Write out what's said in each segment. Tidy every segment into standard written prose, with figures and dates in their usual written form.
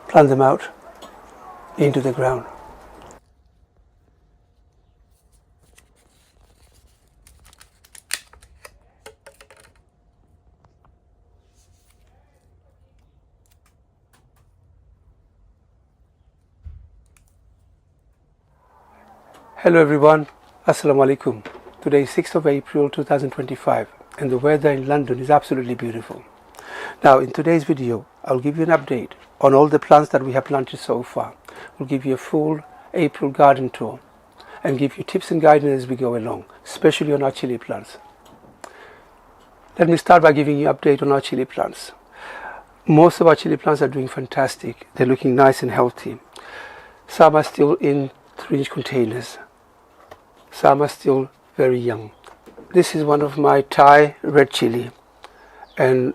plant them out into the ground. Hello everyone, Assalamu alaikum. Today is 6th of April 2025 and the weather in London is absolutely beautiful. Now in today's video I'll give you an update on all the plants that we have planted so far. We'll give you a full April garden tour and give you tips and guidance as we go along, especially on our chili plants. Let me start by giving you an update on our chili plants. Most of our chili plants are doing fantastic. They're looking nice and healthy. Some are still in 3-inch containers. Some are still very young. This is one of my Thai red chili and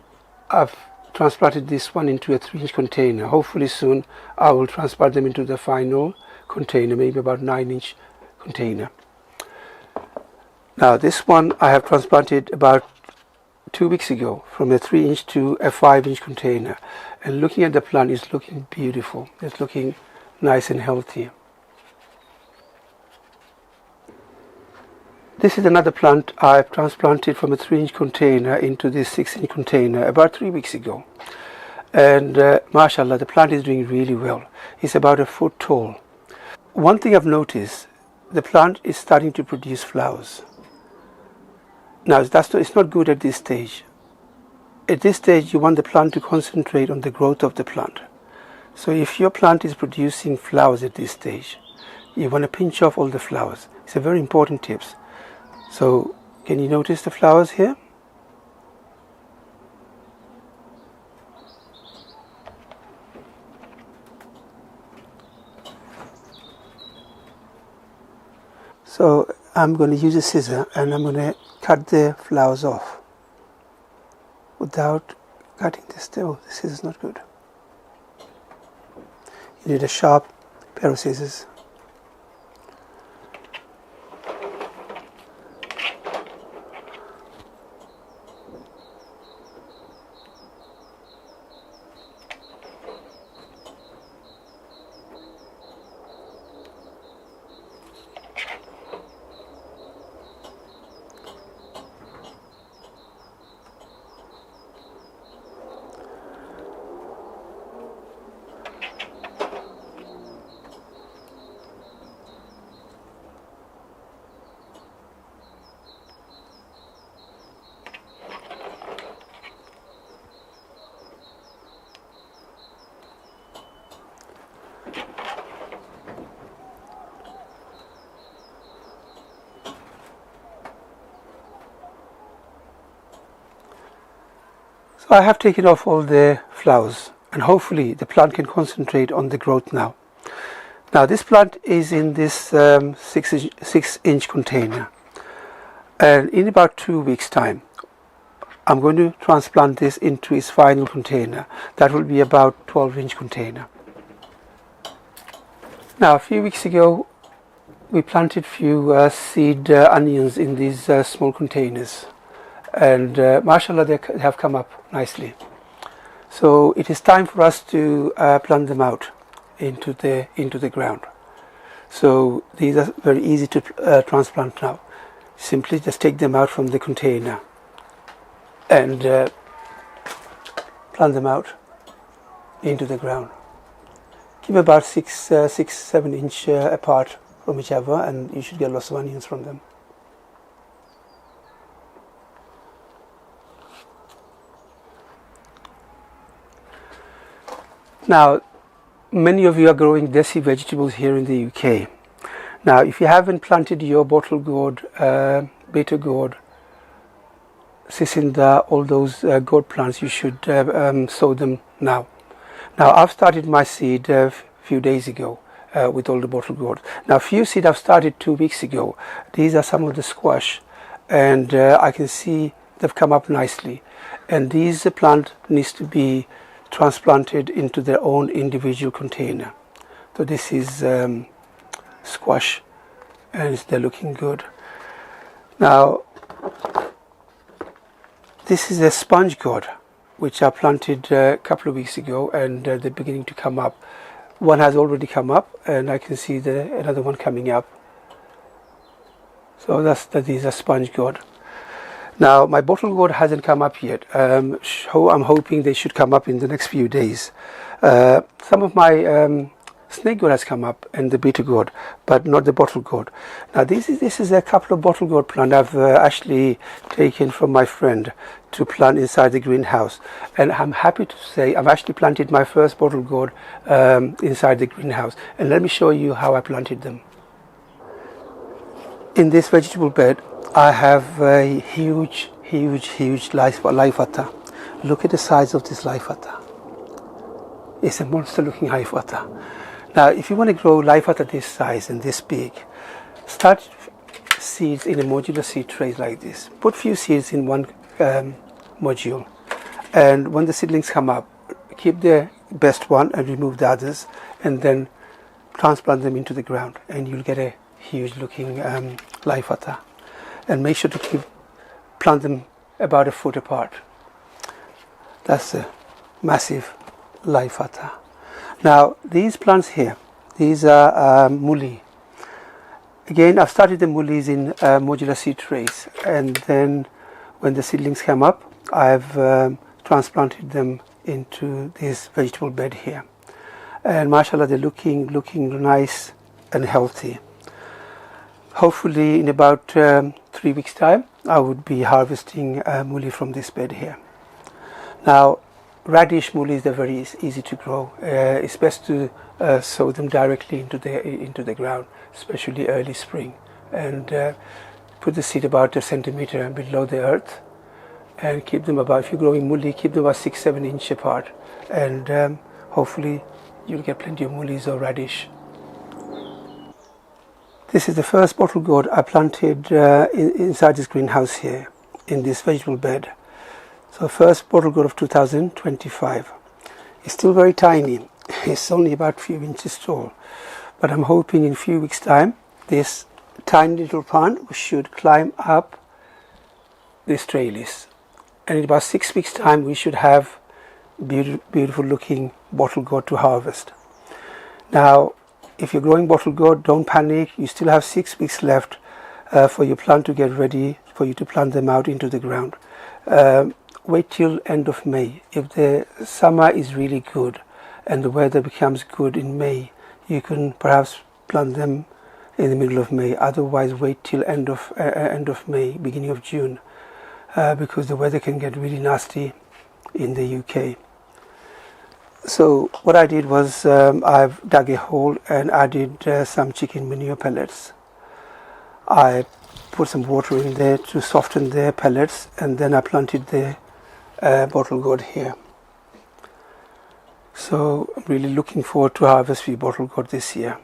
I've transplanted this one into a 3-inch container. Hopefully soon I will transplant them into the final container, maybe about 9-inch container. Now this one I have transplanted about 2 weeks ago from a 3-inch to a 5-inch container, and looking at the plant, it's looking beautiful. It's looking nice and healthy. This is another plant I've transplanted from a 3-inch container into this 6-inch container about 3 weeks ago. And mashallah, the plant is doing really well. It's about a foot tall. One thing I've noticed, the plant is starting to produce flowers. Now it's not good at this stage. At this stage you want the plant to concentrate on the growth of the plant. So if your plant is producing flowers at this stage, you want to pinch off all the flowers. It's a very important tip. So can you notice the flowers here? So I'm going to use a scissor and I'm going to cut the flowers off without cutting the stem. The scissors is not good. You need a sharp pair of scissors. So I have taken off all the flowers and hopefully the plant can concentrate on the growth now. Now this plant is in this 6-inch container, and in about 2 weeks time I'm going to transplant this into its final container. That will be about 12-inch container. Now a few weeks ago we planted few seed onions in these small containers, and mashallah they have come up nicely. So it is time for us to plant them out into the ground. So these are very easy to transplant now. Simply just take them out from the container and plant them out into the ground. Keep about 6-7 inch apart from each other and you should get lots of onions from them. Now, many of you are growing desi vegetables here in the UK. Now, if you haven't planted your bottle gourd, bitter gourd, sisinda, all those gourd plants, you should sow them now. Now, I've started my seed a few days ago with all the bottle gourd. Now, few seed I've started 2 weeks ago. These are some of the squash, and I can see they've come up nicely. And these plant needs to be transplanted into their own individual container. So this is squash and they're looking good. Now this is a sponge gourd. which I planted a couple of weeks ago, and they're beginning to come up. One has already come up, and I can see another one coming up. So these are sponge gourd. Now my bottle gourd hasn't come up yet. I'm hoping they should come up in the next few days. Some of my snake gourd has come up, and the bitter gourd, but not the bottle gourd. Now this is a couple of bottle gourd plant I've actually taken from my friend to plant inside the greenhouse, and I'm happy to say I've actually planted my first bottle gourd inside the greenhouse, and let me show you how I planted them. In this vegetable bed I have a huge laifata. Look at the size of this laifata. It's a monster looking laifata. Now if you want to grow laifata this size and this big, start seeds in a modular seed tray like this. Put few seeds in one module, and when the seedlings come up, keep the best one and remove the others, and then transplant them into the ground, and you'll get a huge looking laifata. And make sure to plant them about a foot apart. That's a massive laifata. Now these plants here, these are muli. Again, I've started the mulis in modular seed trays, and then when the seedlings come up, I've transplanted them into this vegetable bed here, and mashallah, they're looking nice and healthy. Hopefully in about 3 weeks time I would be harvesting muli from this bed here. Now radish mulis, they're very easy to grow. It's best to sow them directly into the ground, especially early spring, and put the seed about a centimeter below the earth, and keep them about, if you're growing muli, keep them about 6-7 inches apart, and hopefully you'll get plenty of mulis or radish. This is the first bottle gourd I planted inside this greenhouse here, in this vegetable bed. So first bottle gourd of 2025. It's still very tiny. It's only about a few inches tall. But I'm hoping in a few weeks time, this tiny little plant should climb up this trellis. And in about 6 weeks time, we should have beautiful looking bottle gourd to harvest. Now, if you're growing bottle gourd, don't panic. You still have 6 weeks left for your plant to get ready for you to plant them out into the ground. Wait till end of May. If the summer is really good and the weather becomes good in May, you can perhaps plant them in the middle of May. Otherwise, wait till end of May, beginning of June, because the weather can get really nasty in the UK. So what I did was I've dug a hole and added some chicken manure pellets. I put some water in there to soften the pellets, and then I planted the bottle gourd here. So I'm really looking forward to harvest few bottle gourd this year.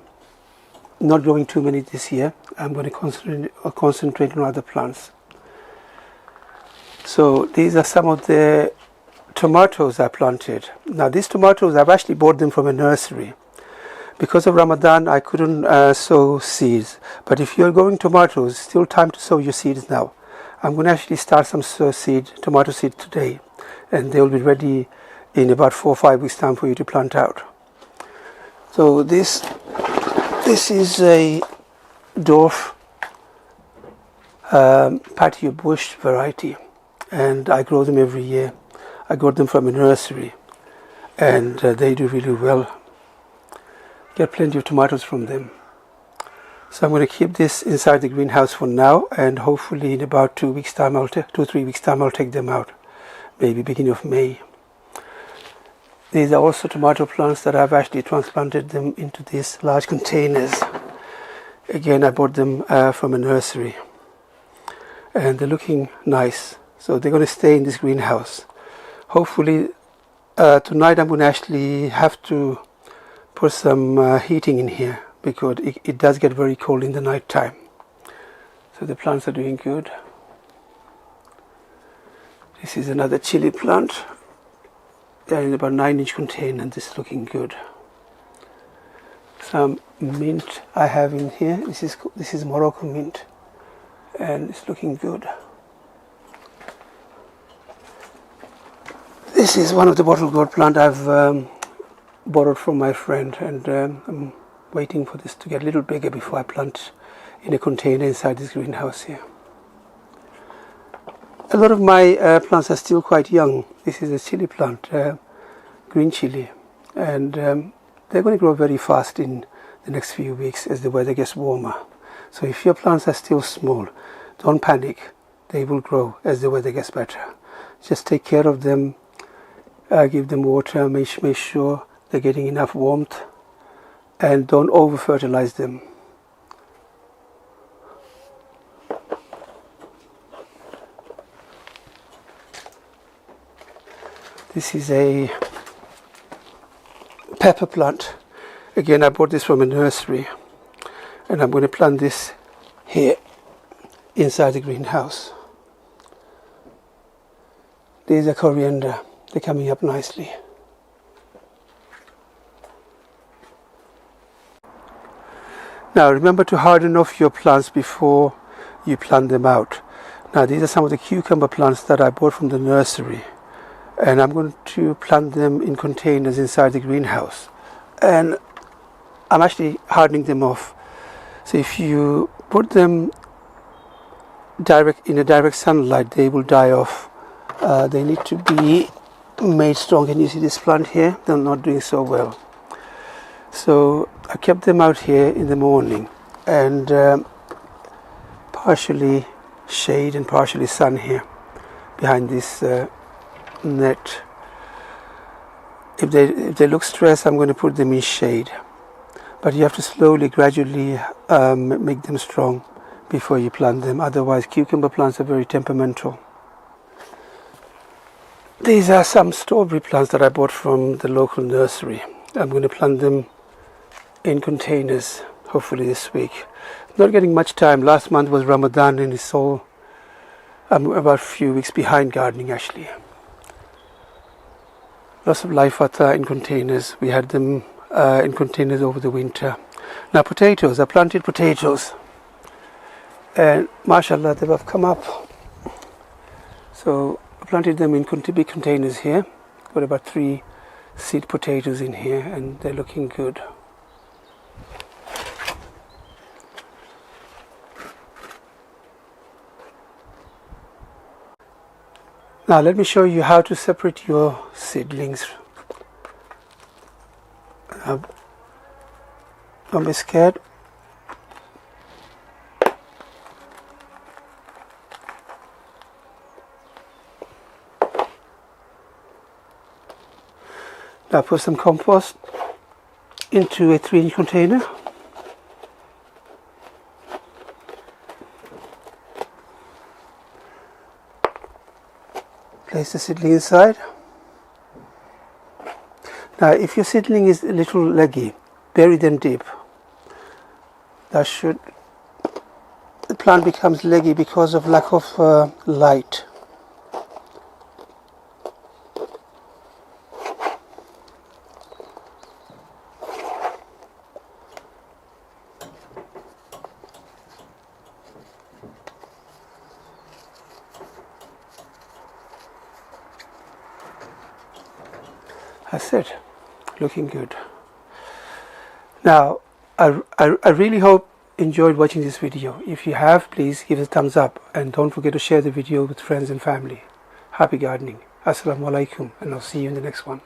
Not growing too many this year. I'm going to concentrate on other plants. So these are some of the tomatoes I planted. Now these tomatoes, I've actually bought them from a nursery. Because of Ramadan, I couldn't sow seeds. But if you're growing tomatoes, still time to sow your seeds now. I'm going to actually start some tomato seed today, and they'll be ready in about 4 or 5 weeks time for you to plant out. So this is a dwarf patio bush variety, and I grow them every year. I got them from a nursery, and they do really well. Get plenty of tomatoes from them. So I'm going to keep this inside the greenhouse for now, and hopefully in about 2 weeks time, 2-3 weeks time, I'll take them out, maybe beginning of May. These are also tomato plants that I've actually transplanted them into these large containers. Again, I bought them from a nursery, and they're looking nice. So they're going to stay in this greenhouse. Hopefully tonight I'm going to actually have to put some heating in here, because it does get very cold in the night time. So the plants are doing good. This is another chili plant. They're in about 9-inch container, and this is looking good. Some mint I have in here. This is Moroccan mint, and it's looking good. This is one of the bottle gourd plant I've borrowed from my friend, and I'm waiting for this to get a little bigger before I plant in a container inside this greenhouse here. A lot of my plants are still quite young. This is a chili plant, green chili, and they're going to grow very fast in the next few weeks as the weather gets warmer. So if your plants are still small, don't panic. They will grow as the weather gets better. Just take care of them, give them water, make sure they're getting enough warmth, and don't over fertilize them. This is a pepper plant. Again, I bought this from a nursery, and I'm going to plant this here inside the greenhouse. These are coriander. They're coming up nicely. Now remember to harden off your plants before you plant them out. Now these are some of the cucumber plants that I bought from the nursery, and I'm going to plant them in containers inside the greenhouse, and I'm actually hardening them off. So if you put them in a direct sunlight, they will die off. They need to be made strong. Can you see this plant here? They're not doing so well. So I kept them out here in the morning, and partially shade and partially sun here behind this net. If they look stressed, I'm going to put them in shade, but you have to slowly, gradually make them strong before you plant them. Otherwise, cucumber plants are very temperamental. These are some strawberry plants that I bought from the local nursery. I'm going to plant them in containers hopefully this week. Not getting much time. Last month was Ramadan, and it's all about a few weeks behind gardening actually. Lots of live fata in containers. We had them in containers over the winter. Now potatoes, I planted potatoes, and mashallah they have come up. So I planted them in big containers here. Got about 3 seed potatoes in here, and they're looking good. Now let me show you how to separate your seedlings. Don't be scared. Now put some compost into a 3-inch container. Place the seedling inside. Now if your seedling is a little leggy, bury them deep. The plant becomes leggy because of lack of light. That's it, looking good. Now I really hope you enjoyed watching this video. If you have, please give it a thumbs up, and don't forget to share the video with friends and family. Happy gardening. Assalamu alaikum, and I'll see you in the next one.